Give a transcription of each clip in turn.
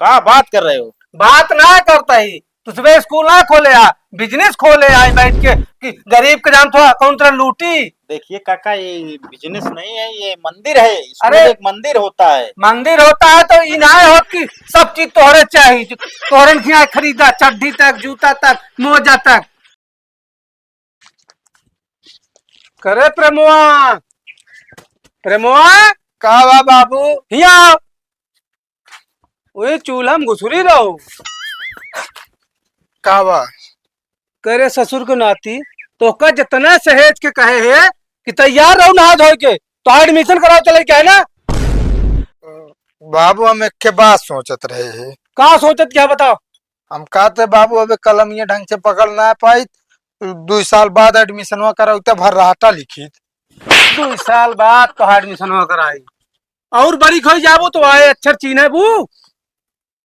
क्या बात कर रहे हो? बात ना करता ही तो सुबह स्कूल ना खोले आ बिजनेस खोले आए बैठ के कि गरीब के जान थोड़ा अकाउंट लूटी। देखिए काका, ये बिजनेस नहीं है, ये मंदिर है। स्कूल अरे एक मंदिर होता है। मंदिर होता है तो इनाय हो कि सब चीज तोहरे चाहिए, तोहरे खिया खरीदा चड्डी तक जूता तक मोजा तक। करे प्रेमुआ प्रेमुआ का बा बाबू? हिया वही चूल्हा में घुसुरी रहो। का बा? करे ससुर के नाती तो का जितना सहेज के कहे है कि तैयार रहो नहा धो के तो एडमिशन कराओ चले क्या है ना। बाबू हम एक के बात सोचत रहे है। कहा सोचत क्या बताओ। हम कहते बाबू अबे कलम ये ढंग से पकड़ ना पाई, 2 साल बाद एडमिशन करा भर रहाटा लिखित। 2 साल बाद तो एडमिशन होकर आई और बड़ी खोई जाबो तो आए अक्षर चीन है बू।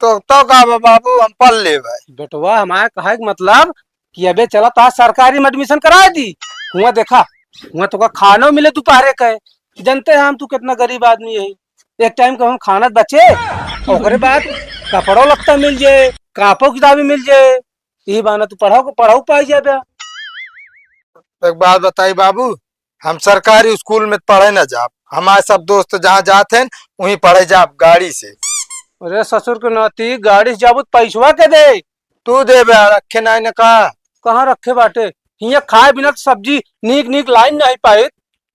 तो का बा बाबू हम पढ़ ले भाई। बेटवा हमारे कहा मतलब कि अबे चला तो आज सरकारी में एडमिशन करा दी। हुआ देखा हुआ तो का खाना मिले दोपहर का है। जानते हैं हम तू कितना गरीब आदमी है। एक टाइम का हम खाना बचे और बाद कपड़ो लगता मिल जाए, कापो किताबें मिल जाए। यही बाना तू पढ़ाओ पाई जाए। एक बात बताई बाबू, हम सरकारी स्कूल में पढ़े न जाब। हमारे सब दोस्त जहाँ जाते हैं वहीं पढ़े जाब गाड़ी से। अरे ससुर के नाती गाड़ी से जाबू पैसवा के दे। तू दे बे, रखे ना ने कहा। कहाँ रखे बाटे हिया खाए बिना सब्जी नीक नीक लाइन नहीं पाए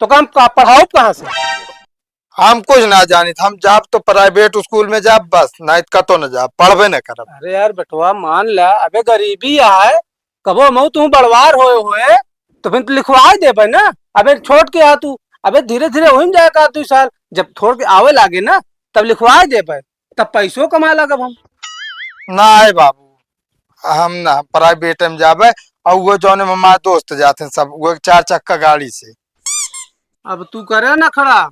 तो काम पढ़ाओ कहाँ से। हम कुछ ना जानी, हम जाब तो प्राइवेट स्कूल में जाब बस, नहीं कतो न जाब, पढ़बे न करब। अरे यार बेटवा मान ला अबे गरीबी है कबो मऊ तू बड़वार होए तो फिर लिखवा दे ना। अबे छोड़ के आ तू, अबे धीरे धीरे हो जाएगा 2 साल जब छोड़ के आवे लागे ना तब लिखवा दे तब पैसों कमा लगा हम। ना है बाबू, हम ना प्राइवेट में जाबे। और वो जौन में हमारे दोस्त जाते हैं सब, वो 4 चक्का गाड़ी से। अब तू करे ना खड़ा।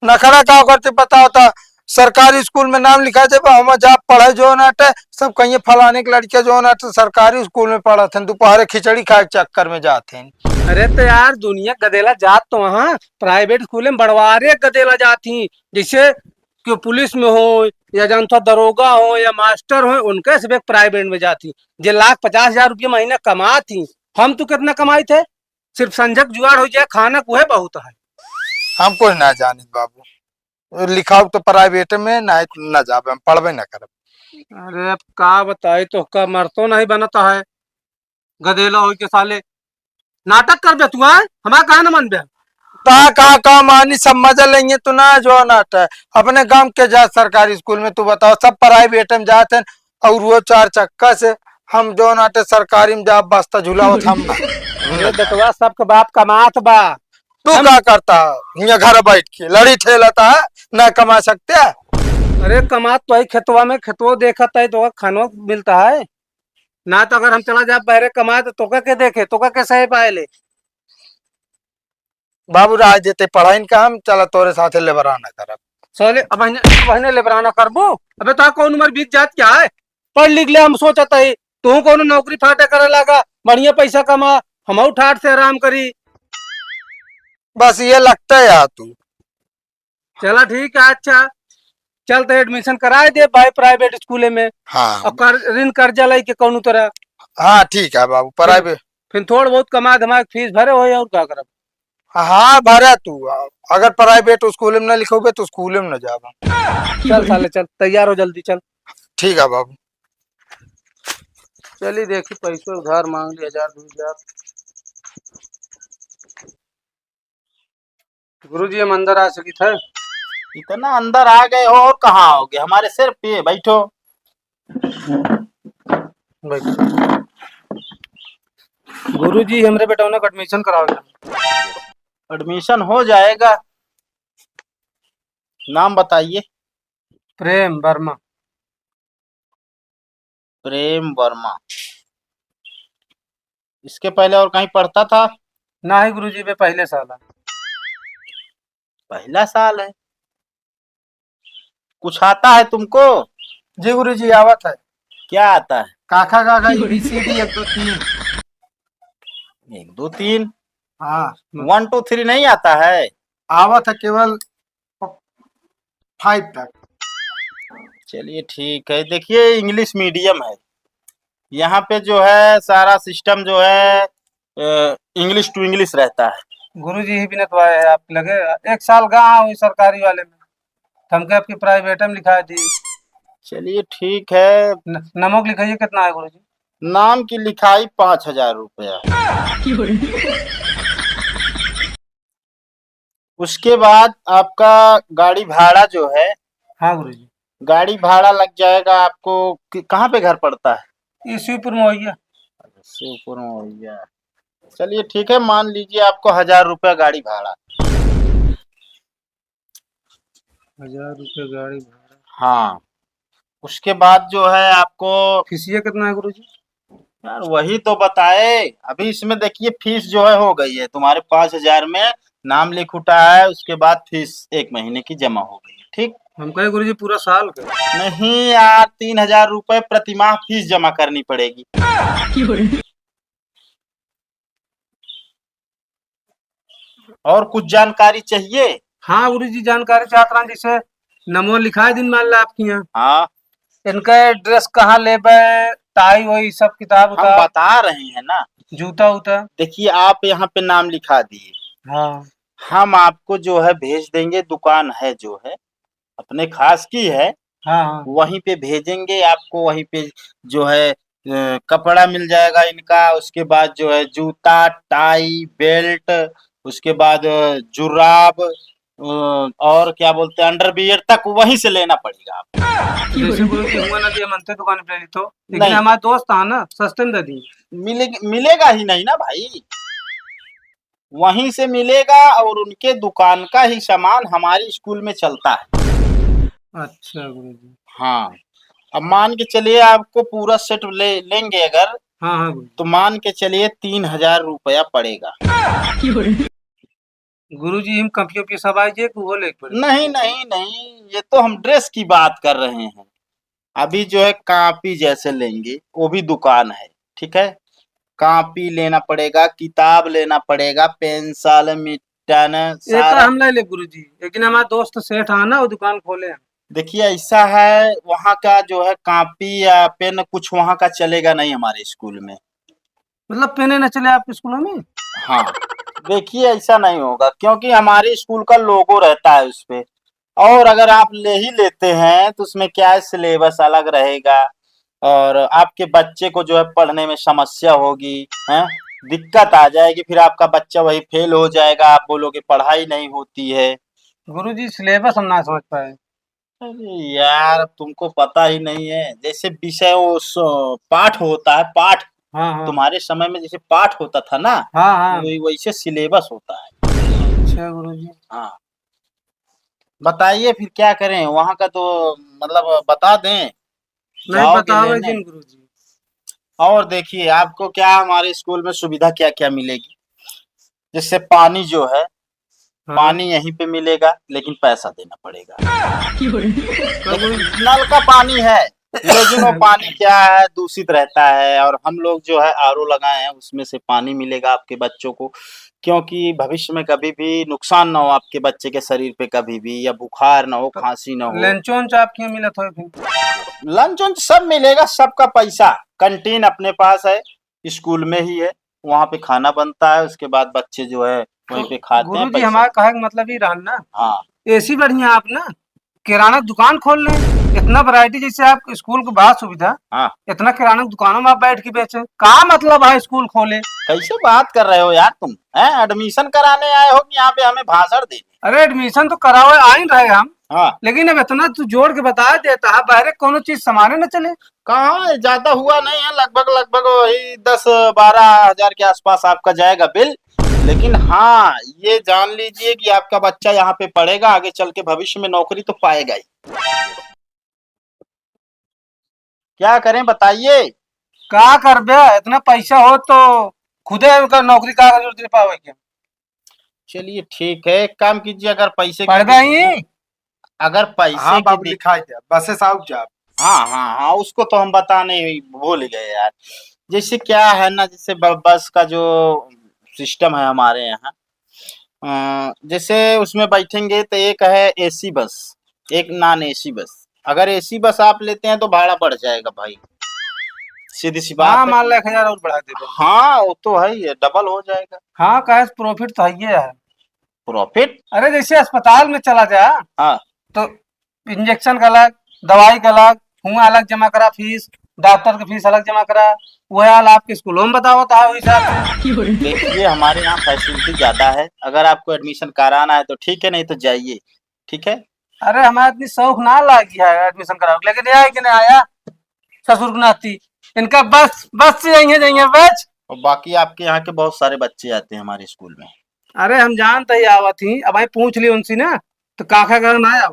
नखरा का करते बताओ था। सरकारी स्कूल में नाम लिखा जब हम जाब पढ़े जो नाटे सब कहीं फलाने के लड़के जो नाटे सरकारी स्कूल में पढ़ा थे, दोपहर खिचड़ी खाए के चक्कर में जाते हैं। अरे तो यार दुनिया गदेला जात तो वहाँ प्राइवेट स्कूल में बड़वारे गदेला जाती। जैसे कि पुलिस में हो या जानता दरोगा हो या मास्टर हो उनके सब प्राइवेट में जाती। जे लाख 50,000 रुपये महीना कमा थी। हम तो कितना कमाई थे, सिर्फ संजक जुगाड़ हो जाए खाना को है बहुत है। हम कुछ ना जानी बाबू, लिखाओ तो प्राइवेट में ना न जाबे, हम पढ़बे न करब। अरे अब का बताई तो का मर तो नहीं बनता है गदेला हो के साले नाटक कर बे तू है हमारा कहा न मन बे। का मानी सब मजा लेंगे तो ना जो नाटा अपने गांव के जा सरकारी स्कूल में। तू बताओ सब प्राइवेट में जाते हैं और वो 4 चक्का से, हम जो नाटे सरकारी में जा बस्ता झूला हम ना। अरे बेटवा सबका बाप कमात बा। तू क्या करता है घर बैठ के लड़ी ठेलता है, ना कमा सकते है। अरे कमात तो है खेतवा में, खेतवा देखा है तो खाना मिलता है ना। तो अगर हम चला जाए बहरे कमा तो के देखे तो के सही पाए ले। बाबू राज देते पढ़ाई का, हम चला तोरे साथे लेबराना करब। साले अब बहने लेबराना करबो। अबे तो कौन उम्र बीत जात क्या है, पढ़ लिख ले। हम सोचता है तू कौन नौकरी फाटे करे लगा बढ़िया पैसा कमा, हम ठाट से आराम करी। बस ये लगता है यार तू। चला ठीक है अच्छा चल तो एडमिशन कराए दे भाई प्राइवेट स्कूल में। हाँ और ऋण कर्जा लाई के कौन तरह। हाँ ठीक है बाबू, प्राइवेट फिर थोड़ा बहुत कमा धमा फीस भरे हो और क्या करब। हाँ भरा तू। अगर प्राइवेट स्कूल में न लिखोगे तो स्कूल में न जाबा। चल साले चल तैयार हो जल्दी चल। ठीक है बाबू। चलिए देखी पैसे उधार मांग ली 1000 2000। गुरुजी हम अंदर आ सकी थे। इतना अंदर आ गए हो और कहाँ आओगे, हमारे सिर पे बैठो। गुरुजी हमरे बेटा का एडमिशन कराओ। एडमिशन हो जाएगा। नाम बताइए। प्रेम वर्मा। प्रेम वर्मा। इसके पहले और कहीं पढ़ता था? ना ही गुरुजी में पहले साल है। पहला साल है। कुछ आता है तुमको? जी गुरुजी आवत है। क्या आता है? काका काका ABCD 1 2 3। 1 2 3। हाँ 1 2 3 नहीं आता है? आवत है केवल 5 तक। चलिए ठीक है। देखिए इंग्लिश मीडियम है, यहाँ पे जो है सारा सिस्टम जो है इंग्लिश टू इंग्लिश रहता है। गुरुजी ही भी नतवाए है आप लगे। 1 साल गया हुई सरकारी वाले में, हमके आपकी प्राइवेट में लिखा दी। चलिए ठीक है। नमक लिखाइए कितना है गुरुजी? नाम की लिखाई 5,000 रुपया। उसके बाद आपका गाड़ी भाड़ा जो है, हाँ गुरुजी। गाड़ी भाड़ा लग जाएगा आपको। कहाँ पे घर पड़ता है? ईसीपुर में होइए। शिवपुर में भैया। चलिए ठीक है, मान लीजिए आपको 1,000 रुपया गाड़ी भाड़ा। 1000 रुपये गाड़ी भाड़ा। हाँ, उसके बाद जो है आपको, फीसिया कितना है गुरुजी? यार वही तो बताए अभी। इसमें देखिए फीस जो है हो गई है तुम्हारे 5,000 में, नाम लिख उठा है, उसके बाद फीस 1 महीने की जमा हो गई है। ठीक? हम कहे गुरुजी पूरा साल का। नहीं यार, 3,000 रुपये प्रतिमाह फीस जमा करनी पड़ेगी। और कुछ जानकारी चाहिए? हाँ गुरुजी जानकारी चाहत रहा, जैसे नमो लिखा है दिन मान ला आपके यहाँ, हाँ, इनका एड्रेस कहाँ लेबे, टाई वही सब किताब हम उताब, बता रहे हैं ना। जूता उता। देखिए आप यहाँ पे नाम लिखा दिए, हाँ हम आपको जो है भेज देंगे। दुकान है जो है अपने खास की है, हाँ हाँ। वहीं पे भेजेंगे आपको। वहीं पे जो है कपड़ा मिल जाएगा इनका। उसके बाद जो है जूता, टाई, बेल्ट, उसके बाद जुराब, और क्या बोलते हैं अंडरवियर तक वहीं से लेना पड़ेगा आपको। जैसे गुरुजी हुआ ना दिया मनते दुकान पे ले ली तो, लेकिन नहीं हमारे दोस्त था ना, सस्ते में दे दी। मिलेगा ही नहीं ना भाई, वहीं से मिलेगा। और उनके दुकान का ही सामान हमारी स्कूल में चलता है। अच्छा गुरुजी। हाँ, अब मान के चलिए आपको पूरा सेट लेंगे अगर, हाँ हाँ गुरुजी। तो मान के चलिए 3,000 रुपया पड़ेगा। गुरुजी हम कपियों की सब आइए कि वो लेके पड़े? नहीं नहीं नहीं, ये तो हम ड्रेस की बात कर रहे हैं। अभी जो है कॉपी जैसे लेंगे, वो भी दुकान है। ठीक है, कॉपी लेना पड़ेगा, किताब लेना पड़ेगा, पेंसिल, मिटन, एक सारा। हम ले ले गुरुजी, लेकिन हमारे दोस्त सेठ है ना, वो दुकान खोले हैं। देखिए ऐसा है, वहाँ का जो है कॉपी या पेन कुछ वहाँ का चलेगा नहीं हमारे स्कूल में। मतलब पेने न चले आपके स्कूलों में? हाँ, देखिए ऐसा नहीं होगा, क्योंकि हमारे स्कूल का लोगो रहता है उस पे। और अगर आप ले ही लेते हैं तो उसमें क्या है, सिलेबस अलग रहेगा, और आपके बच्चे को जो है पढ़ने में समस्या होगी, हैं, दिक्कत आ जाएगी। फिर आपका बच्चा वही फेल हो जाएगा, आप बोलोगे पढ़ाई नहीं होती है। गुरुजी सिलेबस हम ना समझ पाए। अरे यार, अब तुमको पता ही नहीं है। जैसे विषय वो पाठ होता है, पाठ हाँ हाँ तुम्हारे समय में जैसे पाठ होता था ना, हाँ हाँ। वैसे सिलेबस होता है। अच्छा गुरुजी। हाँ, बताइए फिर क्या करें? वहाँ का तो मतलब बता दें, नहीं जाओगे बताओ लेने? जिन गुरुजी। और देखिए आपको क्या हमारे स्कूल में सुविधा क्या क्या मिलेगी। जैसे पानी जो है, हाँ। पानी यहीं पे मिलेगा, लेकिन पैसा देना पड़ेगा। कब गुरुजी? नल का पानी है, लेकिन वो पानी क्या है, दूषित रहता है। और हम लोग जो है आरओ लगाए हैं, उसमें से पानी मिलेगा आपके बच्चों को, क्योंकि भविष्य में कभी भी नुकसान ना हो आपके बच्चे के शरीर पे, कभी भी या बुखार ना हो, खांसी ना हो। लंच वंच आपके यहाँ मिला था फिर? लंच वंच सब मिलेगा, सबका पैसा। कैंटीन अपने पास है, स्कूल में ही है, वहाँ पे खाना बनता है। उसके बाद बच्चे जो है वहीं पे खाते हैं, गुरुजी पैसा। हमारा कहे का मतलब ही रहन ना, हाँ, ऐसी बढ़िया आप ना किराना दुकान खोल लें। इतना वैरायटी, जैसे आप स्कूल के बाद सुविधा, हाँ, इतना किराना दुकानों में आप बैठ के बेचें, का मतलब है स्कूल खोले? कैसे बात कर रहे हो यार तुम? हैं, एडमिशन कराने आए हो कि यहाँ पे हमें भाषण देने? अरे एडमिशन तो करावे आ ही रहे हम, हाँ, लेकिन अब इतना तू जोड़ के बता देता है, बाहर कोनो चीज सामान्य न चले। कहाँ ज्यादा हुआ नहीं है, लगभग लगभग वही 10-12 हजार के आसपास आपका जाएगा बिल। लेकिन हाँ, ये जान लीजिए कि आपका बच्चा यहाँ पे पढ़ेगा, आगे चल के भविष्य में नौकरी तो पाएगा ही। क्या करें बताइए? का करबे, इतना पैसा हो तो खुदे उनका नौकरी का जरूरत नहीं पावे क्या? चलिए ठीक है, एक काम कीजिए, अगर पैसे पढ़ की, ही। अगर पैसे हाँ की बाबू लिखाई दे, बसे साहब जा। हाँ हाँ हाँ, उसको तो हम बताने ही भूल गए यार। जैसे क्या है ना, जैसे बस का जो सिस्टम है हमारे यहाँ, जैसे उसमें बैठेंगे तो एक है एसी बस, एक नॉन एसी बस। अगर एसी बस आप लेते हैं तो भाड़ा बढ़ जाएगा भाई, सीधी सी बात हाँ है। मान ला 1,000 और बढ़ा दे बस। हाँ वो तो है ही है, डबल हो जाएगा हाँ कहे प्रॉफिट तो है ही है। प्रॉफिट। अरे जैसे अस्पताल में चला जा हाँ तो इंजेक्शन का अलग, दवाई का अलग, हुआ अलग जमा करा फीस, डॉक्टर की फीस अलग जमा करा। वह हाल आपके स्कूलों में बताओ तो है वही हिसाब से। देखिए हमारे यहाँ फैसिलिटी ज्यादा है, अगर आपको एडमिशन कराना है तो ठीक है, नहीं तो जाइए। ठीक है। अरे हमारे इतनी शौक ना लागी है एडमिशन कराओ, लेकिन यह है कि नहीं आया ससुर की नाती, इनका बस बस से जाएंगे जाएंगे बस। और बाकी आपके यहाँ के बहुत सारे बच्चे आते हैं हमारे स्कूल में। अरे हम जानते ही आवा थी, अब भाई पूछ ली उनसे ना तो काका का ना आया।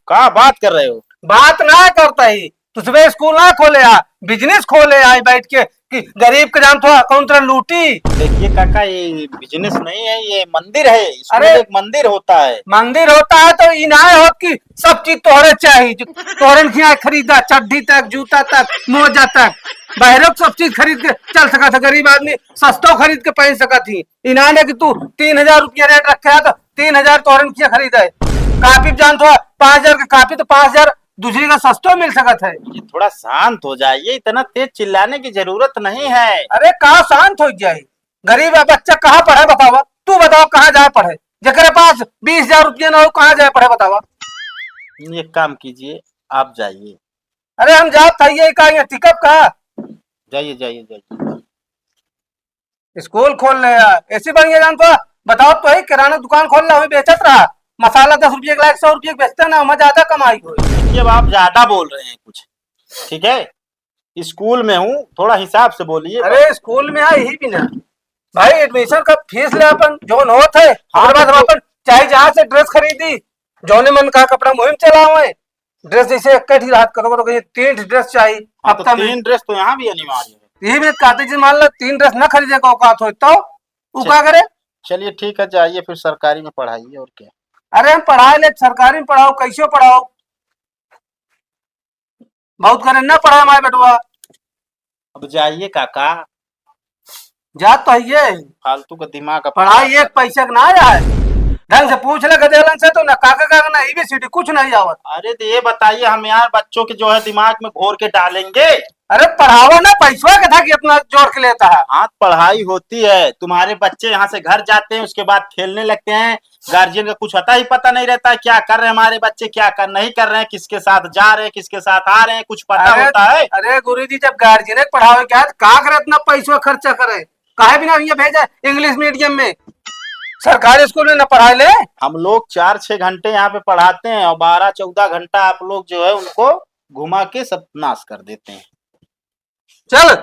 कहाँ बात कर रहे हो? बात ना करता ही तो सुबह स्कूल ना खोले आ, बिजनेस खोले आए बैठ के कि गरीब के जान थोड़ा कौन तरह लूटी। देखिए काका, ये बिजनेस नहीं है, ये मंदिर है। स्कूल अरे एक मंदिर होता है। मंदिर होता है तो इनाय हो कि सब चीज तोहरे चाहिए, जो तोहरे खिया खरीदा, चड्ढी तक, जूता तक, मोजा तक, बहरों सब चीज खरीद के चल सका था। गरीब आदमी सस्तो खरीद के पहन सका थी। इनाय ने कि तू 3,000 रुपया रेट रखे है तो 3,000 तोहरे खिया खरीदा है। कापी जान थोड़ा 5,000 का कापी तो 5,000 दूसरी का सस्तो मिल सकता है। ये थोड़ा शांत हो जाइए, इतना तेज चिल्लाने की जरूरत नहीं है। अरे कहाँ शांत हो जाए, गरीब है बच्चा कहाँ पढ़े बतावा, तू बताओ कहाँ जाए पढ़े, जेकरे पास 20,000 रुपया ना हो कहाँ जाए पढ़े बतावा। एक काम कीजिए, आप जाइए। अरे हम जात था ये कहा टिकट कहा जाइए जाइए जाइए। स्कूल खोल ले यार, ऐसी बढ़िया जान तो बताओ तो ही किराना दुकान खोल रहा, बेचत रहा मसाला 10 रुपये का 100 रुपये बेचते ना, मैं ज्यादा कमाई हो। देखिए अब आप ज्यादा बोल रहे हैं कुछ। ठीक है, स्कूल में हूँ, थोड़ा हिसाब से बोलिए। अरे स्कूल में है यही भी ना भाई, एडमिशन का फीस ले अपन जो होत है। हाँ, बाद हम तो- अपन चाहे जहाँ से ड्रेस खरीदी, जौने मन का कपड़ा मुहिम चला हुए ड्रेस जैसे इकट्ठी रात करो तो कहीं 3 ड्रेस चाहिए हाँ, तो हफ्ता में। 3 ड्रेस तो यहाँ भी अनिवार्य है। यही भी कहते जी मान लो 3 ड्रेस ना खरीदे का औकात हो तो वो क्या करे। चलिए ठीक है, जाइए फिर सरकारी में पढ़ाइए और क्या। अरे हम पढ़ाए ले सरकारी में पढ़ाओ कैसे पढ़ाओ, बहुत करे ना पढ़ाए हमारे बेटवा। अब जाइए काका, जा तो ये फालतू का दिमाग अपना। पढ़ाई एक पैसे का ना आया है, ढंग से पूछ ले गदेलन से तो ना काका का ना ABCD कुछ नहीं आवत। अरे तो ये बताइए, हम यार बच्चों के जो है दिमाग में घोर के डालेंगे। अरे पढ़ावा ना पैसा का था कि अपना जोड़ के लेता है। हाँ पढ़ाई होती है, तुम्हारे बच्चे यहाँ से घर जाते हैं उसके बाद खेलने लगते हैं, गार्जियन का कुछ ही पता नहीं रहता है क्या कर रहे हैं हमारे बच्चे, क्या कर नहीं कर रहे हैं, किसके साथ जा रहे हैं, किसके साथ आ रहे हैं, कुछ पता होता है? अरे गुरुजी जब गार्जियन पढ़ावे क्या का करे इतना पैसा खर्चा करे, काहे बिना ये भेजा इंग्लिश मीडियम में, सरकारी स्कूल में न पढ़ाए ले। हम लोग 4-6 घंटे यहाँ पे पढ़ाते हैं और 12-14 घंटा आप लोग जो है उनको घुमा के सब नाश कर देते हैं। चल